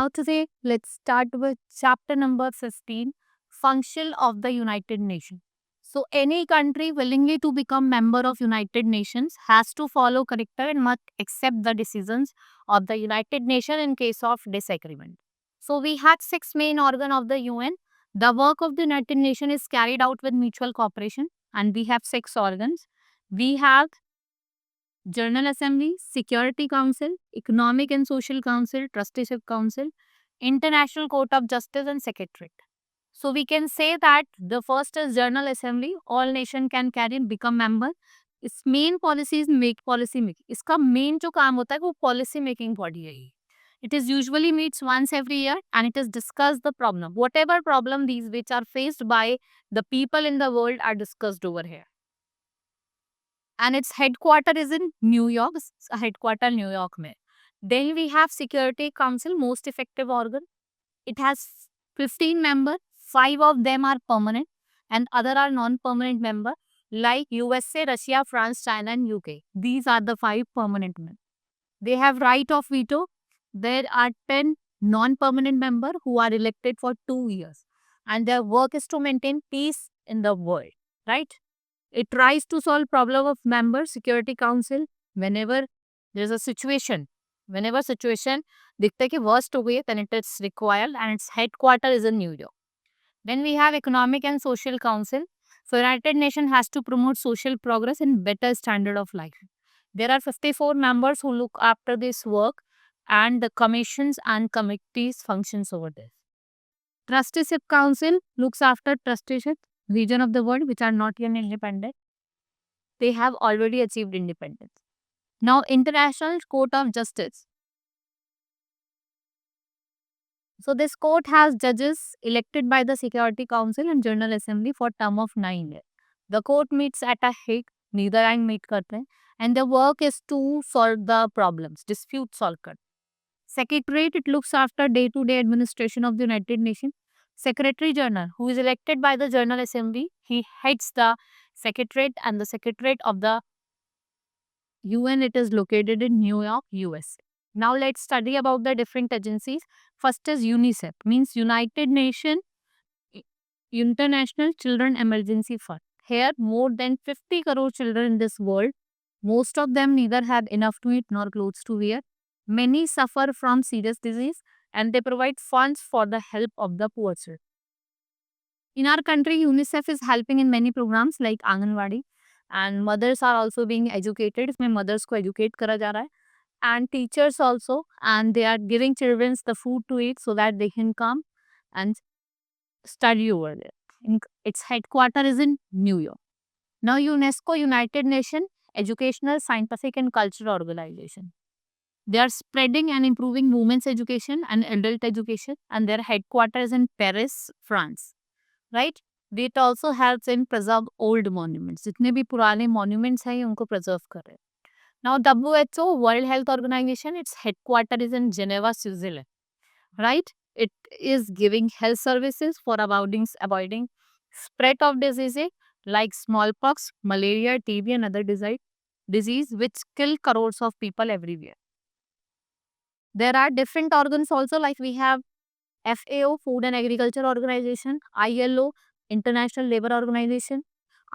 today, let's start with chapter number 15, Function of the United Nations. So, any country willingly to become member of United Nations has to follow character and must accept the decisions of the United Nations in case of disagreement. So, we had six main organ of the UN. The work of the United Nations is carried out with mutual cooperation, and we have six organs. We have General Assembly, Security Council, Economic and Social Council, Trusteeship Council, International Court of Justice, and Secretariat. So we can say that the first is General Assembly. All nation can carry and become member. its main policy is make policy making. इसका main जो काम होता है वो policy making body है ये. It is usually meets once every year and it is discussed the problem. Whatever problem these which are faced by the people in the world are discussed over here. And its headquarter is in New York. Headquarter New York में. Then we have Security Council, most effective organ. It has 15 members. 5 of them are permanent and other are non-permanent members like USA, Russia, France, China and UK. These are the 5 permanent members. They have right of veto. There are 10 non-permanent members who are elected for 2 years. And their work is to maintain peace in the world. Right? It tries to solve problem of members, Security Council, whenever there is a situation. Whenever situation दिखता है कि worst हो गई है, then it is required and its headquarter is in New York. Then we have Economic and Social Council. So United Nations has to promote social progress and better standard of life. There are 54 members who look after this work and the commissions and committees functions over there. Trusteeship Council looks after trusteeship region of the world which are not yet independent. They have already achieved independence. Now, International Court of Justice. So, this court has judges elected by the Security Council and General Assembly for term of 9 years. The court meets at a Hague, Netherlands meet करते हैं, and their work is to solve the problems, dispute solve करते हैं. Secretariat, it looks after day-to-day administration of the United Nations. Secretary General, who is elected by the General Assembly, he heads the Secretariat and the Secretariat of the UN. It is located in New York, US. Now let's study about the different agencies. First is UNICEF, means United Nations International Children Emergency Fund. Here, more than 50 crore children in this world. Most of them neither have enough to eat nor clothes to wear. Many suffer from serious disease and they provide funds for the help of the poor children. In our country, UNICEF is helping in many programs like Anganwadi and mothers are also being educated. इसमें mothers को educate करा जा रहा है. And teachers also, and they are giving children the food to eat so that they can come and study over there. Its headquarter is in New York. Now UNESCO, United Nations Educational, Scientific and Cultural Organization. They are spreading and improving women's education and adult education and their headquarters is in Paris, France. Right? It also helps in preserve old monuments. जितने भी पुराने monuments हैं उनको preserve कर रहे हैं. Now, WHO, World Health Organization, its headquarter is in Geneva, Switzerland. Right? It is giving health services for avoiding spread of diseases like smallpox, malaria, TB and other disease which kill crores of people everywhere. There are different organs also like we have FAO, Food and Agriculture Organization, ILO, International Labour Organization,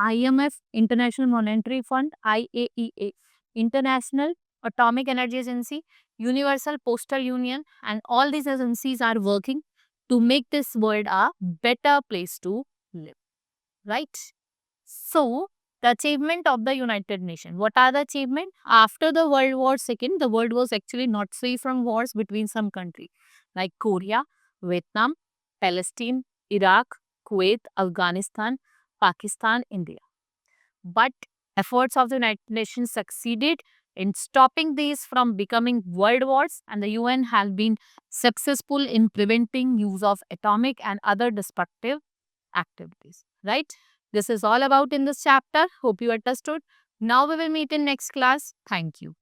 IMF, International Monetary Fund, IAEA, International Atomic Energy Agency, Universal Postal Union, and all these agencies are working to make this world a better place to live. Right? So, the achievement of the United Nations. What are the achievements? After the World War II, the world was actually not free from wars between some countries like Korea, Vietnam, Palestine, Iraq, Kuwait, Afghanistan, Pakistan, India. But efforts of the United Nations succeeded in stopping these from becoming world wars and the UN has been successful in preventing use of atomic and other destructive activities. Right? This is all about in this chapter. Hope you understood. Now we will meet in next class. Thank you.